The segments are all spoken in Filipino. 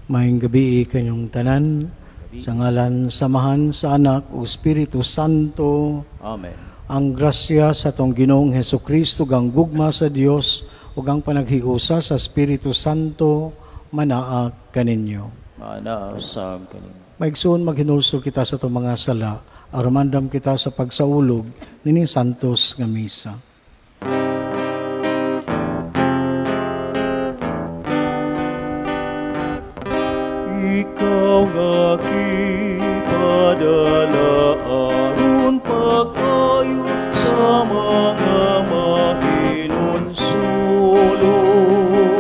Maayong gabi kanyong tanan, sa ngalan samahan sa Anak o Espiritu Santo. Amen. Ang grasya sa tong Ginoong Hesukristo, ang gugma sa Dios ug ang panaghiusa sa Espiritu Santo manaa kaninyo. Manaa sa kaninyo. Maigsoon maghinulsol kita sa itong mga sala, arumandam kita sa pagsaulog nining santos nga misa. Ikaw nga kipadala aron pagkayo sa mga mahinunsulong.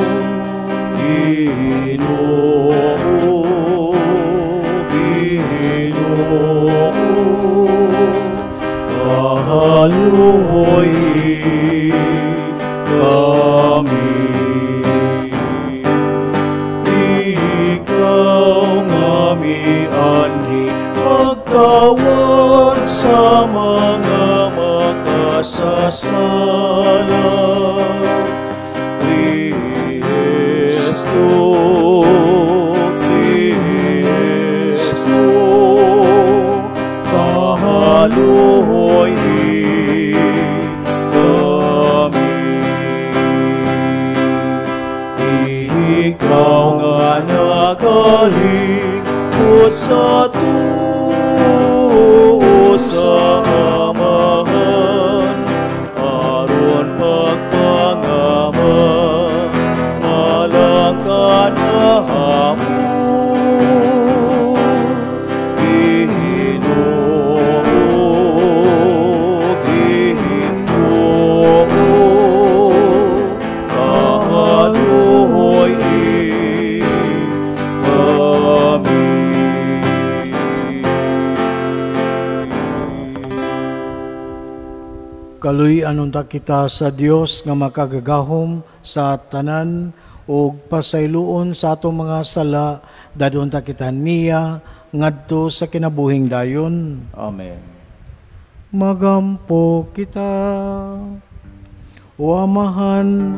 Ginoo, kahaluhoy kami. Anhi magtawag sa mga makasasala. Kristo, Kristo, kahaluhoy kami. Ikaw nga nagaling sa tuo sa amahan, aron pagpangaman, malang ka na hamon. Ginoo, Ginoo, kahaluhoy kami. Kaluy anunta kita sa Dios nga makagagahom sa tanan ug pasayloon sa atong mga sala, dadon ta kita niya ngadto sa kinabuhing dayon. Amen. Magampo kita. O Amahan,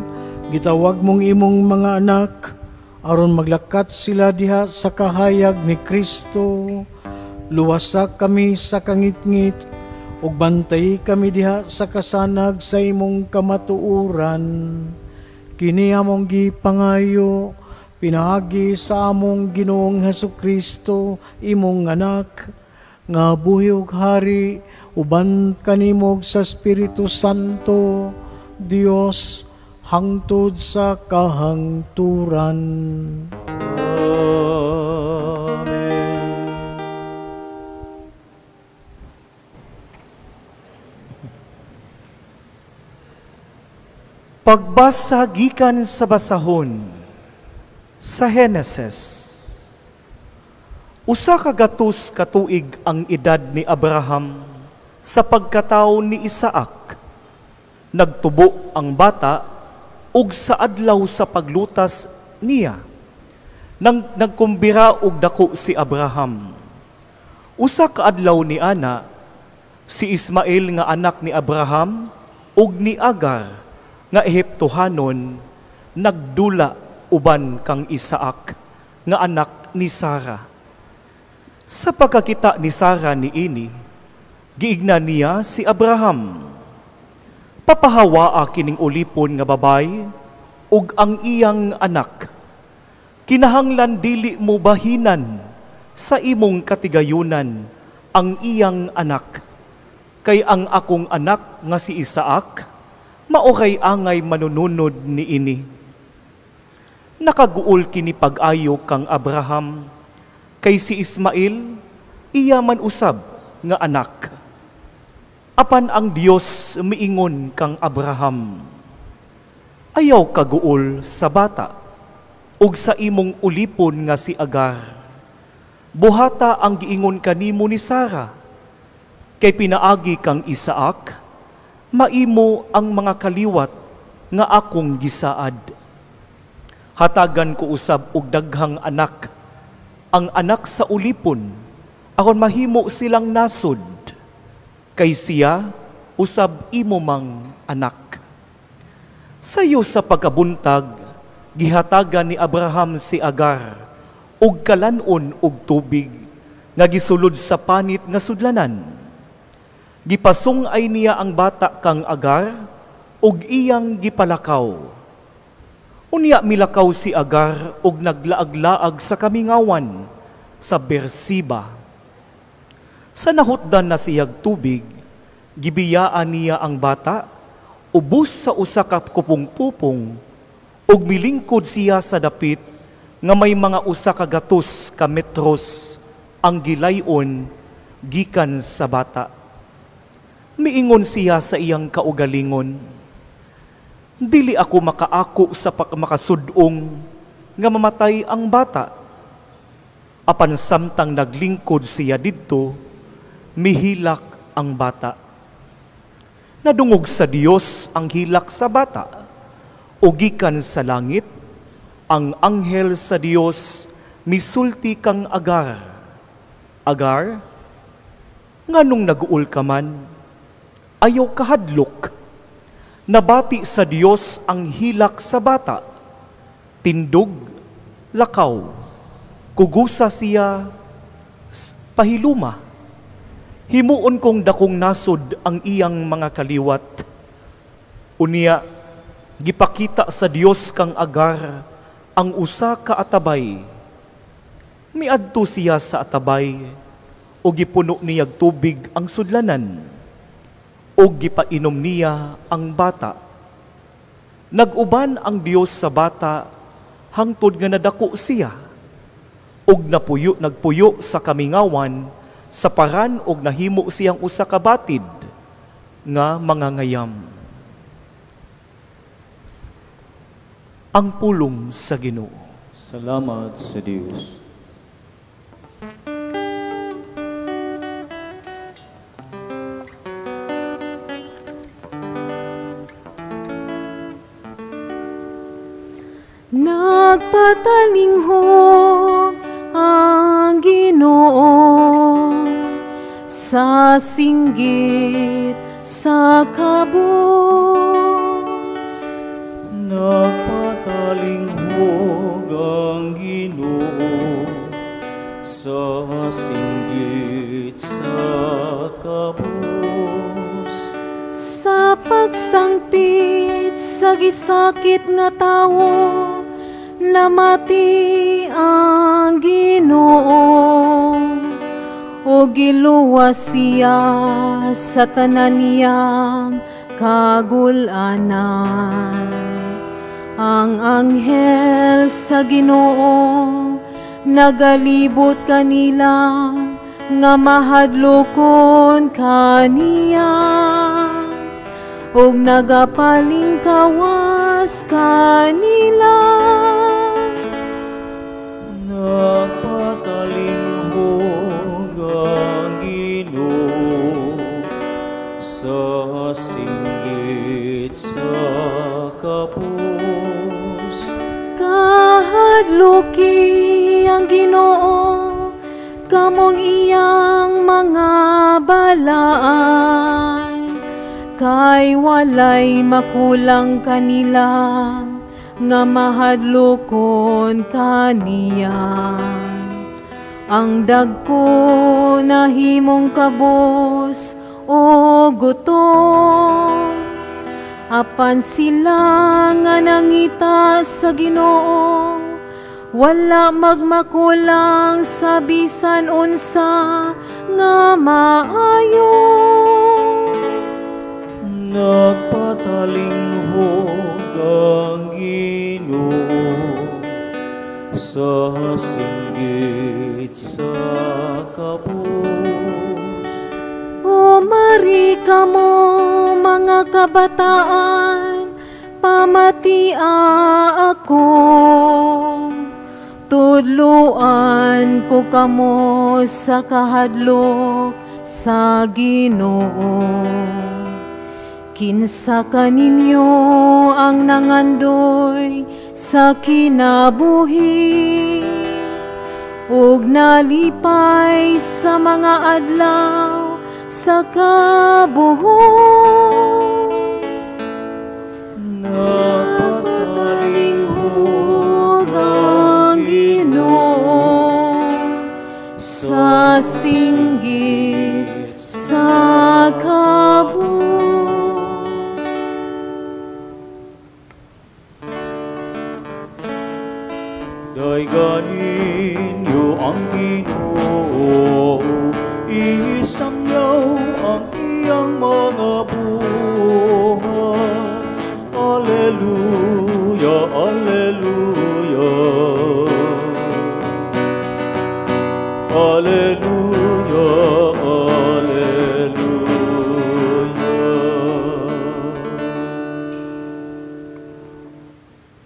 gitawag mong imong mga anak aron maglakat sila diha sa kahayag ni Kristo. Luwasa kami sa kangitngit ug bantay kami diha sa kasanag sa imong kamatuoran. Kini among gipangayo pinaagi sa among Ginoong Hesukristo, imong anak, nga buhi ug hari uban kanimog sa Espiritu Santo, Dios hangtod sa kahangturan. Pagbasa gikan sa basahon sa Henesis. Usa ka gatos ka tuig ang edad ni Abraham sa pagkatawo ni Isaac. Nagtubo ang bata ug sa adlaw sa paglutas niya nang nagkumbira og dako si Abraham. Usa ka adlaw ni ana si Ismael nga anak ni Abraham ug ni Agar nga Ehiptohanon nagdula uban kang Isaac nga anak ni Sarah. Sa pagkakita ni Sarah niini, giigna niya si Abraham. Papahawaa kining ulipon nga babay ug ang iyang anak. Kinahanglan dili mo bahinan sa imong katigayunan ang iyang anak. Kay ang akong anak nga si Isaac maoray angay manununod ni ini. Nakaguol kini pag-ayo kang Abraham, kay si Ismael, iya man usab nga anak. Apan ang Dios miingon kang Abraham, ayaw kaguol sa bata, ug sa imong ulipon nga si Agar. Buhata ang giingon kanimo ni Sarah, kay pinaagi kang Isaac, maimo ang mga kaliwat nga akong gisaad. Hatagan ko usab og daghang anak, ang anak sa ulipon, aron mahimo silang nasod. Kay siya, usab imo mang anak. Sayo sa pagkabuntag, gihatagan ni Abraham si Agar, ug kalanon ug tubig nga gisulod sa panit nga sudlanan. Gipasung-ay niya ang bata kang Agar ug iyang gipalakaw. Unya milakaw si Agar ug naglaag-laag sa kamingawan sa Beersiba. Sa nahutdan na siyag tubig, gibiyaan niya ang bata, ubos sa usa ka kupong-pupong, ug milingkod siya sa dapit nga may mga usa ka gatos ka metros ang gilayon gikan sa bata. Miingon siya sa iyang kaugalingon, dili ako makaako sa makasudong nga mamatay ang bata. Apan samtang naglingkod siya didto, mihilak ang bata. Nadungog sa Dios ang hilak sa bata, o gikan sa langit, ang anghel sa Dios misulti kang Agar. Agar, nganong naguol ka man, ayaw kahadlok. Nabati sa Dios ang hilak sa bata, tindog, lakaw, kugusa siya, pahiluma. Himuon kong dakong nasod ang iyang mga kaliwat. Unya, gipakita sa Dios kang Agar ang usa ka atabay. Miadto siya sa atabay, o gipuno niyag tubig ang sudlanan, o gipainom niya ang bata. Naguban ang Dios sa bata hangtod nga nadako siya, og nagpuyo sa kamingawan sa paran og nahimo siyang usa ka batid nga mangangayam. Ang pulong sa Ginoo. Salamat sa Dios. Nagpatalinghog ang Ginoo sa singgit sa kabus. Nagpatalinghog ang Ginoo sa singgit sa kabus. Sa pagsangpit sa gisakit nga tawo, namati ang Ginoo, o giluwas siya sa tanan niyang kagulanan. Ang anghel sa Ginoo nagalibot kanila nga mahadlokon kaniya, ug nagapaling kawas kanila. Nagpatalinghog ang Ginoo sa singgit sa kapus. Kahadloki ang Ginoo kamong iyang mga balaan, kay walay makulang kanila nga mahadlokon kaniya. Ang dagko na himong kabos o gutom, apan sila nga nangita sa Ginoo, wala magmakulang sa bisan unsa nga maayo. Nagpatalinghog ang Ginoo sa singgit sa kapus. O mari kamo mga kabataan, pamatia ako. Tudluan ko kamo sa kahadlok sa Ginoo. Kinsa kaninyo ang nangandoy sa kinabuhi, ug nalipay sa mga adlaw sa kabuhon. Nagpatalinghog ang Ginoo ganinyo ang Ginoo, isangyaw ang iyang mga buhay. Alleluia, alleluia. Alleluia, alleluia.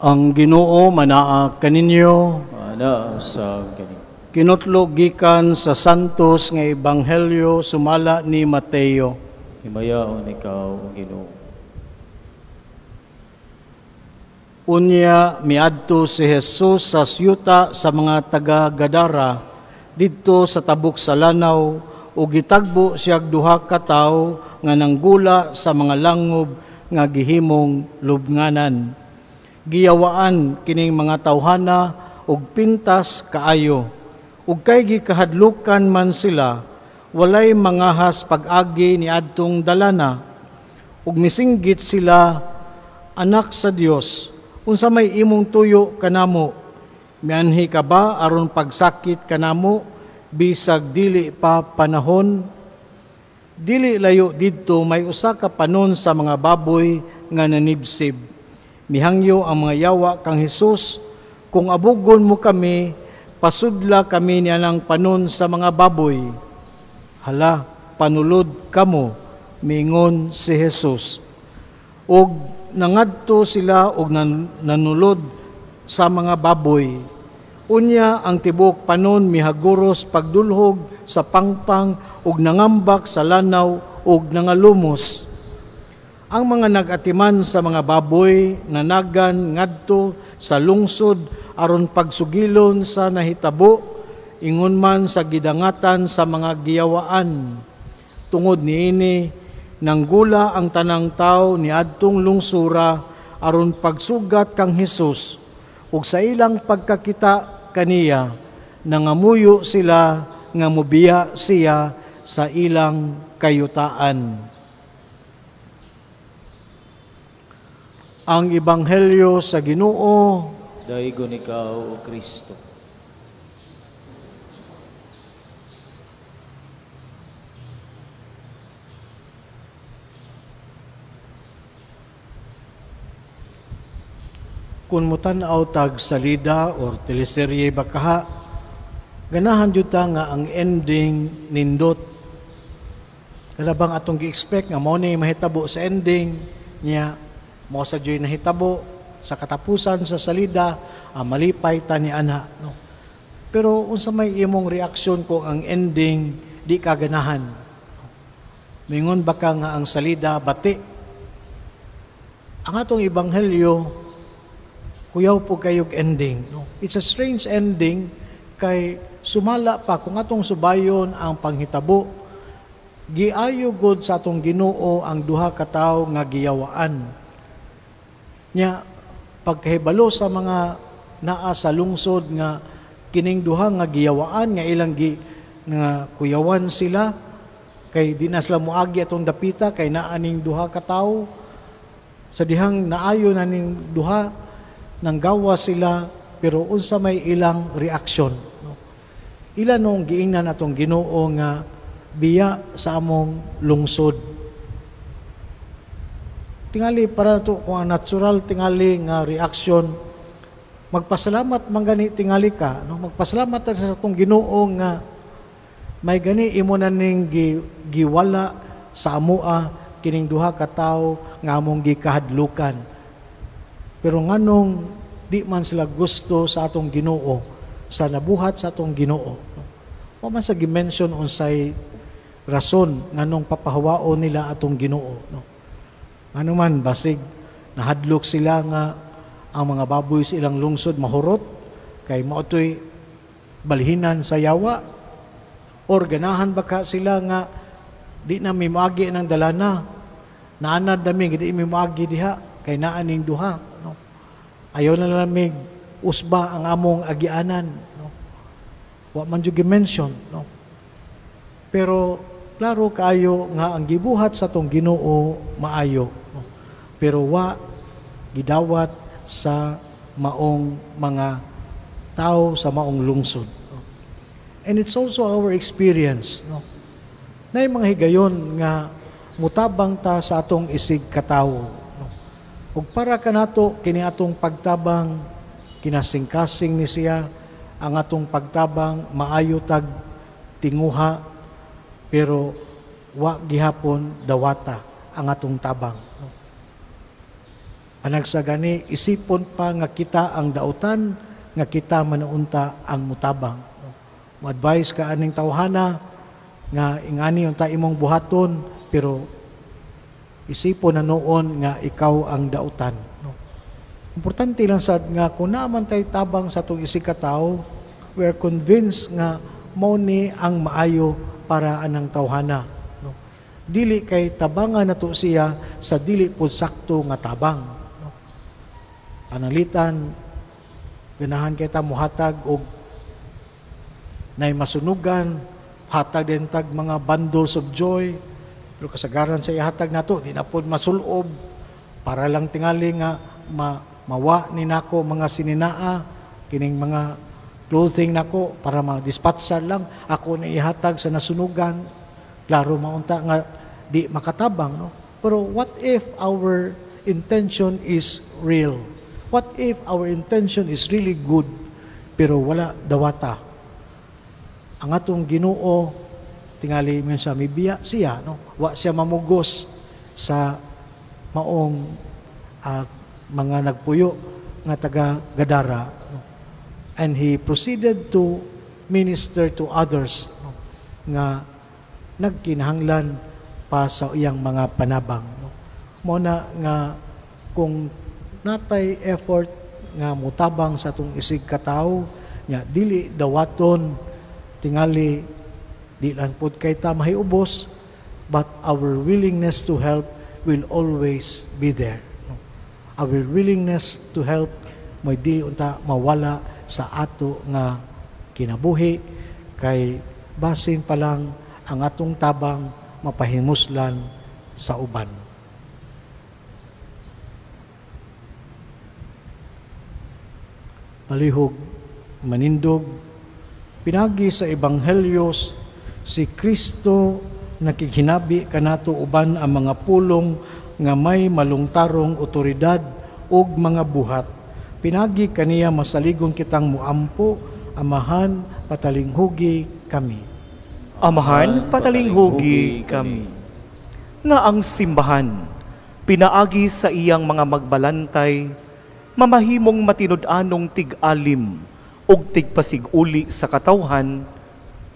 Ang Ginoo manaa kaninyo, Manasag kani. kinutlo gikan sa santos nga ebanghelyo sumala ni Mateo. Himayaon ikaw, ang Ginoo. Unya miadto si Jesus sa siyuta sa mga taga-Gadara didto sa tabok sa lanaw ug gitagbo siya duha ka tawo nga nanggula sa mga langob nga gihimong lubnganan. Giyawaan kining mga tawhana ug pintas kaayo. Ug kay gikahadlukan man sila, walay mangahas pag-agi ni adtong dalana. Ug misinggit sila, anak sa Dios, unsa may imong tuyo kanamo? Mianhi ka ba aron pagsakit kanamo bisag dili pa panahon? Dili layo didto may usa ka panon sa mga baboy nga nanibsib. Mihangyo ang mga yawa kang Hesus, kung abugon mo kami, pasudla kami niyanang panon sa mga baboy. Hala, panulod kamo, mingon si Jesus. Og nangadto sila og nanulod sa mga baboy. Unya ang tibok panon mihaguros pagdulhog sa pangpang og nangambak sa lanaw og nangalumos. Ang mga nagatiman sa mga baboy nanagan ngadto sa lungsod aron pagsugilon sa nahitabo, ingon man sa gidangatan sa mga giyawaan. Tungod niini, nanggula ang tanang tao ni adtong lungsura aron pagsugat kang Hesus, ug sa ilang pagkakita kaniya, nangamuyo sila nga mobiya siya sa ilang kayutaan. Ang Ebanghelyo sa Ginoo. Daigon ikaw, O Kristo. Kung mutan-aw tag salida or teleserye bakaha, ganahan jud ta nga ang ending nindot. Kada bang atong gi-expect nga mao ni mahitabo sa ending niya, mo sa joy nahitabo sa katapusan sa salida, malipay ta ni ana, no. Pero unsa may imong reaksyon kung ang ending di ka ganahan? Mingon baka nga ang salida bati. Ang atong ebanghelyo kuyaw po kayog ending, no. It's a strange ending kay sumala pa kung atong subayon ang panghitabo. Giayo gud sa atong Ginoo ang duha ka tawo nga giyawaan. Nya pagkahibalo sa mga naa sa lungsod nga kining duha nga giyawaan nga ilang nga kuyawan sila kay di na sila moagi atong dapita kay naa ning duha ka tawo sa dihang naayo na ning duha nanggawa sila pero unsa may ilang reaksyon, no? Ilan nung giingnan atong Ginoo nga biya sa among lungsod. Tingali para to kung ang natural tingali nga reaksyon, magpasalamat man gani tingali ka, no? Magpasalamat ta sa atong Ginoo nga may gani imo na ning giwala sa amoa kining duha ka tawo nga among gikahadlukan. Pero nganong di man sila gusto sa atong Ginoo, sa nabuhat sa atong Ginoo, no? O man sa gimension unsay rason nganong papahawaon nila atong Ginoo, no? Ano man, basig, nahadlok sila nga ang mga baboy sa ilang lungsod mahurot, kay maotoy balhinan sa yawa, or ganahan baka sila nga di na may maagi ng dalana, naanad namin, di may maagi diha, kay naaning duha, no? Ayaw na lamig, usba ang among agianan, no? Wa man yung mention, no? Pero, klaro kayo nga ang gibuhat sa tong Ginoo maayo, no? Pero wa gidawat sa maong mga tao sa maong lungsod. And it's also our experience, no? Na mga higayon nga mutabang ta sa atong isig katawo. No? Ug para kanato kini atong pagtabang kinasing-kasing ni siya, ang atong pagtabang maayo tag tinguha, pero wa gihapon dawata ang atong tabang. No? Panagsagani, isipon pa nga kita ang dautan, nga kita manuunta ang mutabang. No? Mo-advise ka aning tawhana, nga ingani yung imong buhaton, pero isipon na noon nga ikaw ang dautan. No? Importante lang sad nga kung naman tayo tabang sa itong isig katao, we are convinced nga mao ni ang maayo para anang tawhana. No? Dili kay tabangan nato siya sa dili pud sakto nga tabang. No? Panalitan, ganahan kay ta muhatag og nay masunugan, hatag din tag mga bundles of joy, pero kasagaran sa ihatag nato di na pod masulob para lang tingali nga mawa ni nako mga sininaa kining mga clothing nako para ma-dispatchar lang ako na ihatag sa nasunugan, klaro maunta nga di makatabang, no? Pero what if our intention is real? What if our intention is really good pero wala dawata? Ang atong Ginoo tingali man siya mibiya siya, no? Wa siya mamugos sa maong mga nagpuyo nga taga Gadara, no? And he proceeded to minister to others, no? Nga nagkinahanglan pa sa iyang mga panabang, no? Muna nga kung natay effort nga mutabang sa atong isig katawo nya dili dawaton tingali di lang pud kay ta mahiubos, but our willingness to help will always be there, no? Our willingness to help may dili unta mawala sa ato nga kinabuhi, kay basin pa lang ang atong tabang mapahimuslan sa uban. Palihog, manindog, pinagi sa Ebanghelyos, si Kristo nakikinabi kanato uban ang mga pulong nga may malungtarong otoridad ug mga buhat. Pinagi kaniya masaligon kitang muampo, amahan patalinghugi kami. Amahan, patalinghugi kami. Nga ang simbahan, pinaagi sa iyang mga magbalantay, mamahimong matinud-anong tig-alim ug tigpasiguli sa katawhan,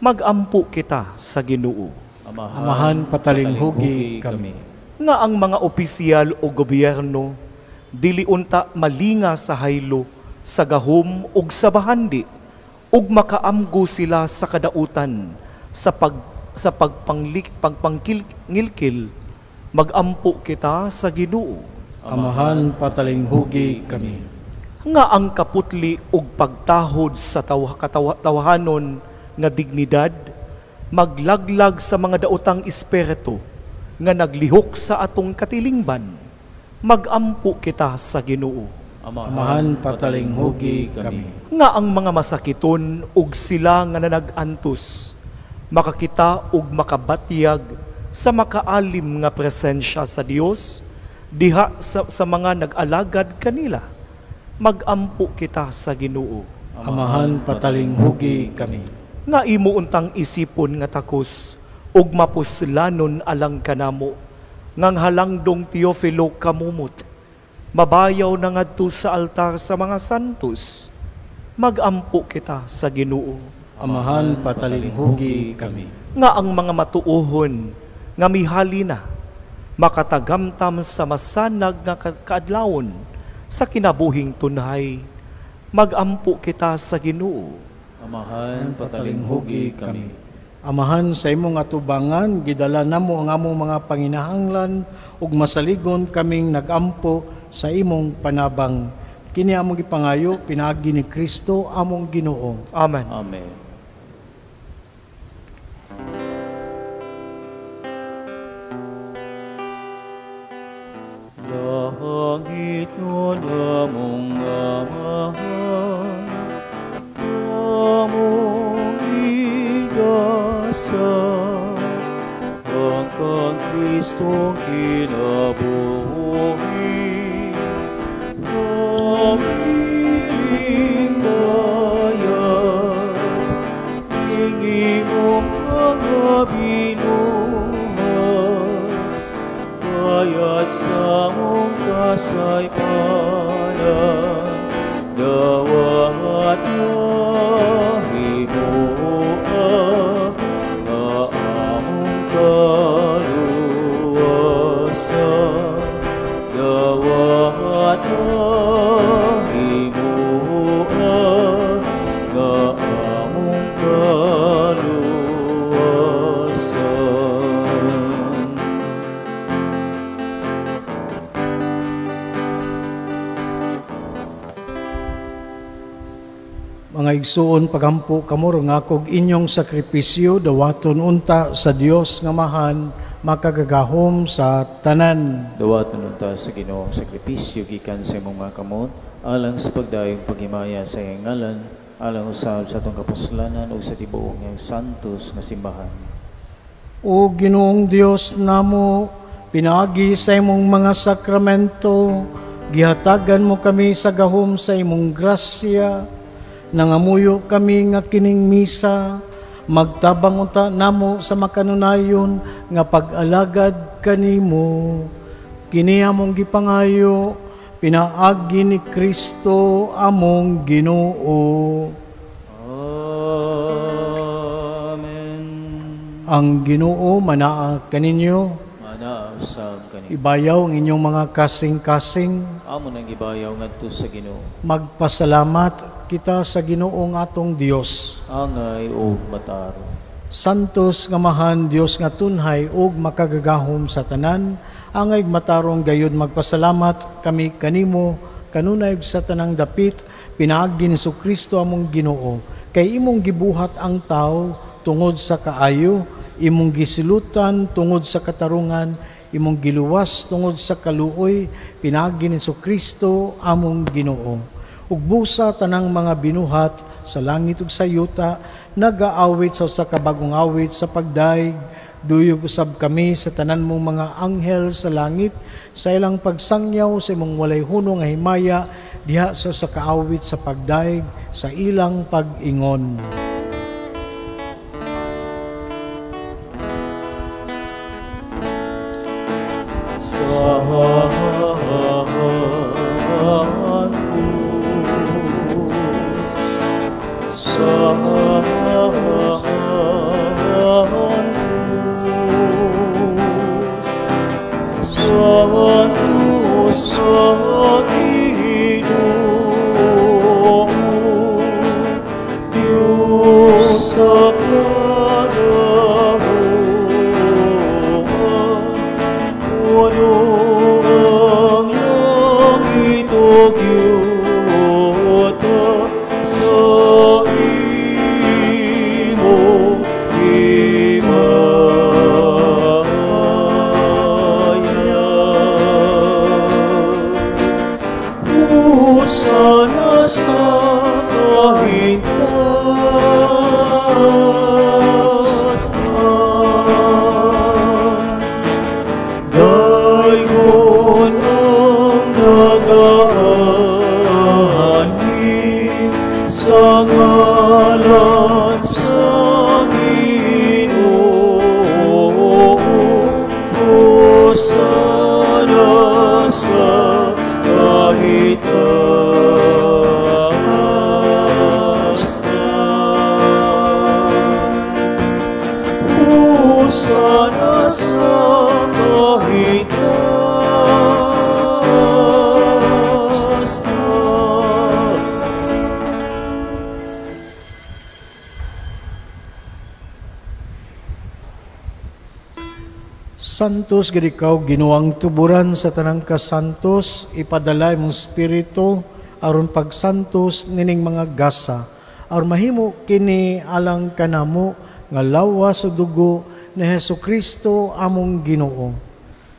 magampo kita sa Ginoo. Amahan patalinghugi kami. Nga ang mga opisyal o gobyerno, dili unta malinga sa haylo, sa gahom ug sa bahandi, ug makaamgo sila sa kadautan, sa pagpangilkil, magampo kita sa Ginoo. Amahan patalinghugi kami. Nga ang kaputli ug pagtahod sa tawahanon nga dignidad, maglaglag sa mga daotang espiritu nga naglihok sa atong katilingban, magampo kita sa Ginoo. Amahan patalinghugi kami. Nga ang mga masakiton ug sila nga nanag-antos, makakita ug makabatyag sa makaalim nga presensya sa Dios diha sa mga nag-alagad kanila, magampo kita sa Ginoo. Amahan patalinghugi kami. Nga imo untang isipon nga takos ug mapuslanon alang kanamo, ngang halangdong Teofilo kamumot, mabayaw na ngadto sa altar sa mga santos, magampo kita sa Ginoo. Amahan patalinghugi kami. Nga ang mga matuohon nga mihalina, makatagamtam sa masanag nga kaadlawon sa kinabuhing tunhay, magampo kita sa Ginoo. Amahan patalinghugi kami. Amahan sa imong atubangan, gidala namo ang among mga panginahanglan ug masaligon kaming nagampo sa imong panabang. Kini among gipangayo pinaagi ni Kristo among Ginoo. Amen. Amen. Langit nun among amahan, Kristong kinabuhi. Pamiling bayan, hingi mong mga binuhat, bayat sa mong kasaypanan, dawat himuan na among kaluwasan, dawat himuan na among kaluwasan. Mga igsuon, pagampo kamo nga kog inyong sakripisyo dawaton unta sa Dios nga mahan makagagahom sa tanan. Dawat nunta sa Ginoong sakripisyo gikan sa imong mga kamot, alang sa pagdayong paghimaya sa iyang ngalan, alang usab sa atong kapuslanan ug sa tibuok nga santos nga simbahan. O Ginoong Dios namo, pinaagi sa imong mga sakramento, gihatagan mo kami sa gahom sa imong grasya, nangamuyo kami nga kining misa, magtabang unta namo sa makanunayon nga pag-alagad kanimo. Kini among gipangayo, pinaagi ni Kristo among Ginoo. Amen. Ang Ginoo manaa kaninyo, Manausab kani. ibayaw ang inyong mga kasing-kasing, Amo nang gibayaw ngadto sa Ginoo. magpasalamat kita sa Ginoong atong Dios. Angay ug mataro. Santos nga mahan Dios nga tunhay ug makagagahom sa tanan, angay matarong gayud magpasalamat kami kanimo kanunay sa tanang dapit pinaagi ni Kristo among Ginoo, kay imong gibuhat ang tao tungod sa kaayo, imong gisilutan tungod sa katarungan, imong giluwas tungod sa kaluoy, pinaagi ni Kristo among Ginoo. Ug busa tanang mga binuhat sa langit ug sa yuta, nagaawit sa kabagong awit sa pagdaig, duyog usab kami sa tanan mong mga anghel sa langit, sa ilang pagsangyaw sa imong walay hunong nga himaya, diha sa kaawit sa pagdaig, sa ilang pag-ingon. Santos gid ikaw Ginuang tuburan sa tanang kasantos, ipadala imong spiritu aron pagsantos nining mga gasa, aron mahimo kini alang kanamo nga lawas sa dugo ni Hesukristo among Ginoo.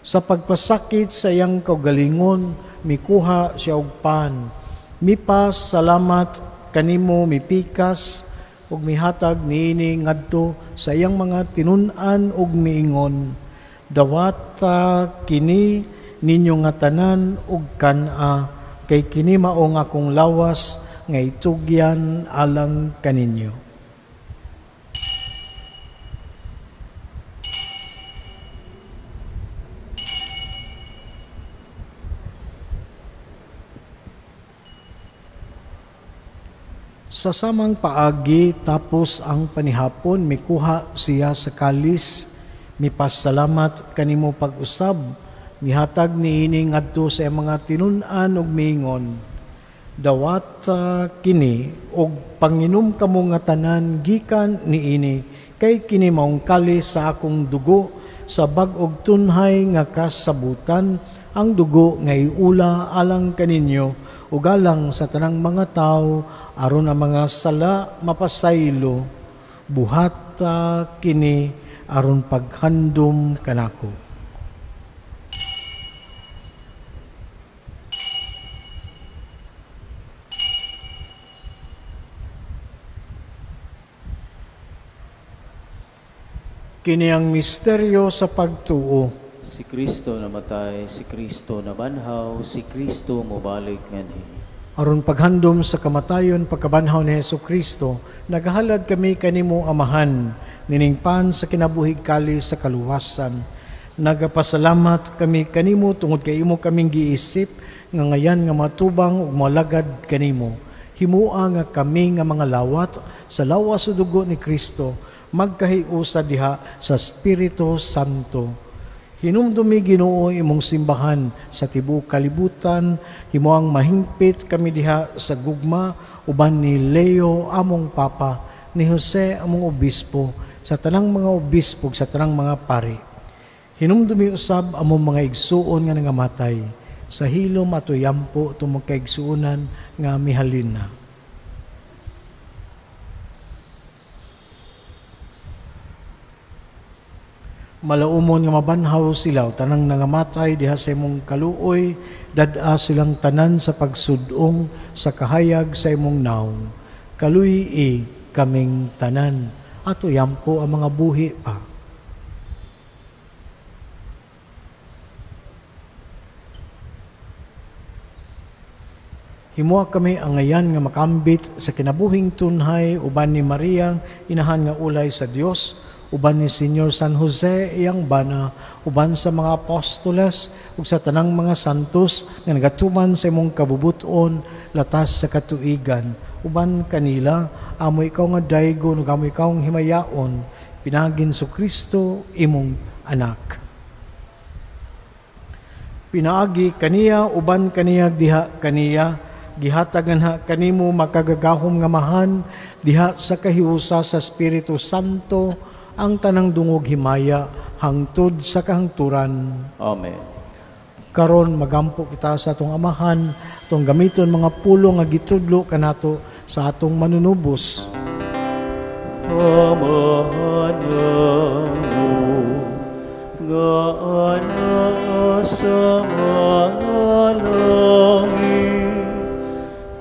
Sa pagpasakit sa iyang kaugalingon, mikuha siya og pan. Mipas salamat kanimo mipikas ug mihatag niini ngadto sa iyang mga tinun-an ug miingon. Dawat kini ninyo nga tanan ug kan-a, kay kini mao nga akong lawas nga itugyan alang kaninyo. Sa samang paagi tapos ang panihapon, mikuha siya sa kalis, mipasalamat kanimo pag-usab, mihatag niini ngadto sa mga tinun-an ug miingon, dawat kini og panginom kamo nga tanan gikan niini, kay kini maong kalis sa akong dugo sa bag-og tunhay nga kasabutan, ang dugo nga iula alang kaninyo ug alang sa tanang mga tao aron ang mga sala mapasaylo, buhat kini aron paghandom kanako. Kini ang misteryo sa pagtuo. Si Kristo namatay, si Kristo nabanhaw, si Kristo mobalik nganhi. Aron paghandom sa kamatayon pagkabanhaw ni Hesukristo, nagahalad kami kanimo Amahan, niningpan sa kinabuhig kali sa kaluwasan. Nagapasalamat kami kanimo tungod kay imo kaming giisip nga ngayan nga matubang ug malagad kanimo. Himua nga kami nga mga lawat sa lawas sa dugo ni Kristo, magkahiusa diha sa Espiritu Santo. Hinumdumi Ginoo imong simbahan sa tibuok kalibutan, himuang mahingpit kami diha sa gugma uban ni Leo among papa, ni Jose among obispo, sa tanang mga obispo sa tanang mga pari. Hinumdumi usab among mga igsuon nga nangamatay, sa hilom at yampo tumong kaigsuonan nga mihalina. Malaumon nga mabanhaw sila, tanang nangamatay diha sa imong kaluoy, dad-a silang tanan sa pagsudong sa kahayag sa imong naong. Kaluy kaming tanan, ato yampo ang mga buhi pa. Himua kami ang ngayan nga makambit sa kinabuhing tunhay uban ni Maria, inahan nga ulay sa Dios, uban ni Senyor San Jose iyang bana, uban sa mga apostoles ug sa tanang mga santos nga nagatuman sa imong kabubuton latas sa katuigan, uban kanila amo ikaw nga daygon ug amo ikaw nga himayaon, pinagin sa Kristo imong anak. Pinaagi kaniya uban kaniya diha kaniya, gihatagan ha kanimo makagagahom nga mahan diha sa kahiusa sa Espiritu Santo, ang tanang dungog himaya hangtod sa kahangturan. Amen. Karon magampo kita sa atong Amahan, atong gamiton mga pulo nga gitudlo kanato sa atong manunubos. Amahan mo nga ana sa mga langit,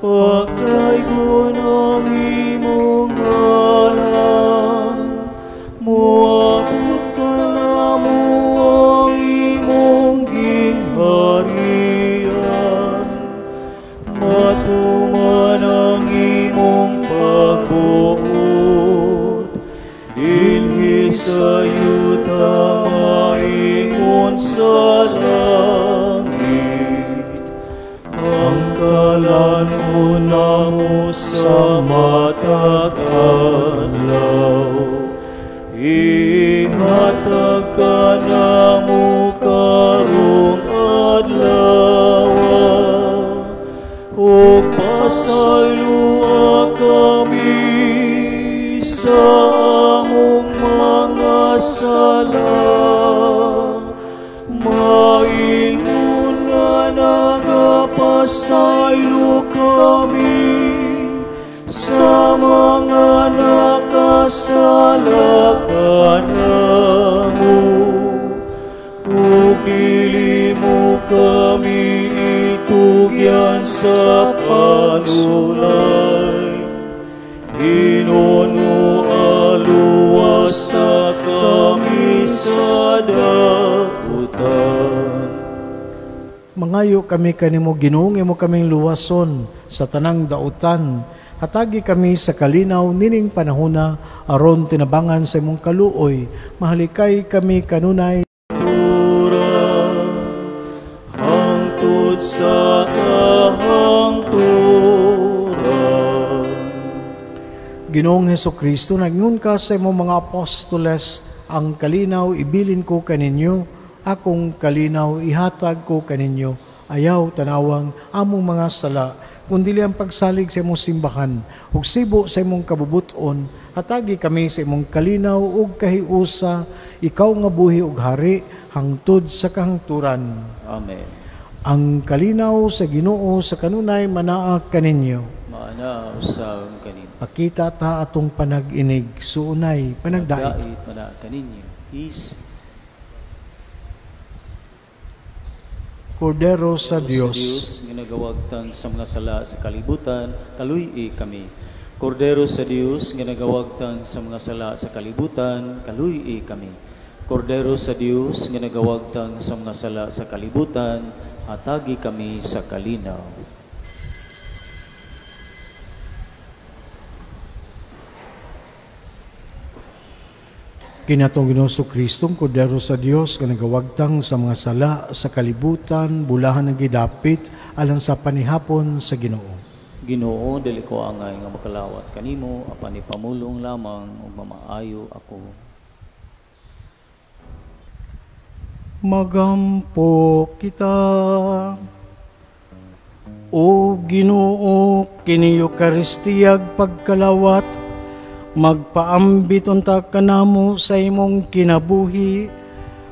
pagdaygon ang imong ngalan, muabot ka na mo ang imong gingharian, matuman ang imong pagbuot, dinhi sa yuta maingon sa langit, ang kalan mo na mo sa matag adlaw. Ihatag ka na mo karong adlaw, o pasalua kami sa among mga sala, maingon nga nagapasaylo kami sa mga nakasala kanamo, ug dili mo kami itugyan sa panulay, Ginoo aluwas sa kami sa Mangayo kami kanimo Ginoong imo kaming luwason sa tanang dautan. Hatagi kami sa kalinaw nining panahona aron tinabangan sa imong kaluoy. Mahalikay kami kanunay hangtod sa kahangturan. Ginoong Hesukristo, nagingon ka sa imong mga apostoles, ang kalinaw ibilin ko kaninyo, akong kalinaw ihatag ko kaninyo. Ayaw tanawang among mga sala, kundi ang pagsalig sa imong simbahan, ug sibo sa imong kabubuton. Hatagi kami sa imong kalinaw ug kahiusa, ikaw nga buhi ug hari hangtod sa kahangturan. Amen. Ang kalinaw sa Ginoo sa kanunay manaa kaninyo. Maana usab kanin. Pakita ta atong panag-inig, suunay panagdait. Mana kaninyo. Peace. Kordero sa Sa Dios, ginagawagtan sa mga sala sa kalibutan, kaluy kami. Kordero sa Dios, ginagawagtan sa mga sala sa kalibutan, kaluy kami. Kordero sa Dios, ginagawagtan sa mga sala sa kalibutan, hatagi kami sa kalinaw. kinatong Ginoo Kristong Kordero sa Dios nga nagawagtang sa mga sala sa kalibutan, bulahan ng gidapit alang sa panihapon sa Ginoo. Ginoo, dili ko angay nga makalawat kanimo, apan ipamulong lamang ug mamaayo ako. Magampo kita, O Ginoo, kini Eukaristiyag pagkalawat, magpaambit unta kanamo sa imong kinabuhi,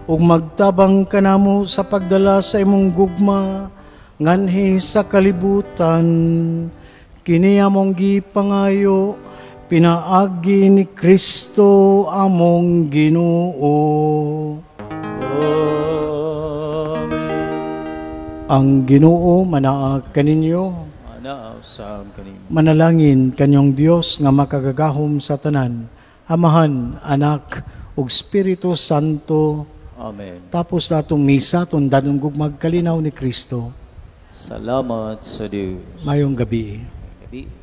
ug magtabang kanamo sa pagdala sa imong gugma, nganhi sa kalibutan, kini among gipangayo, pinaagi ni Kristo among Ginoo. Ang Ginoo manaa kaninyo. Ana usab kanimo. Manalangin kanyong Dios nga makagagahom sa tanan, Amahan, Anak, ug Espiritu Santo. Amen. Tapos na itong misa, itong danong gugmag kalinaw ni Kristo. Salamat sa Dios. Mayong gabi. Gabi.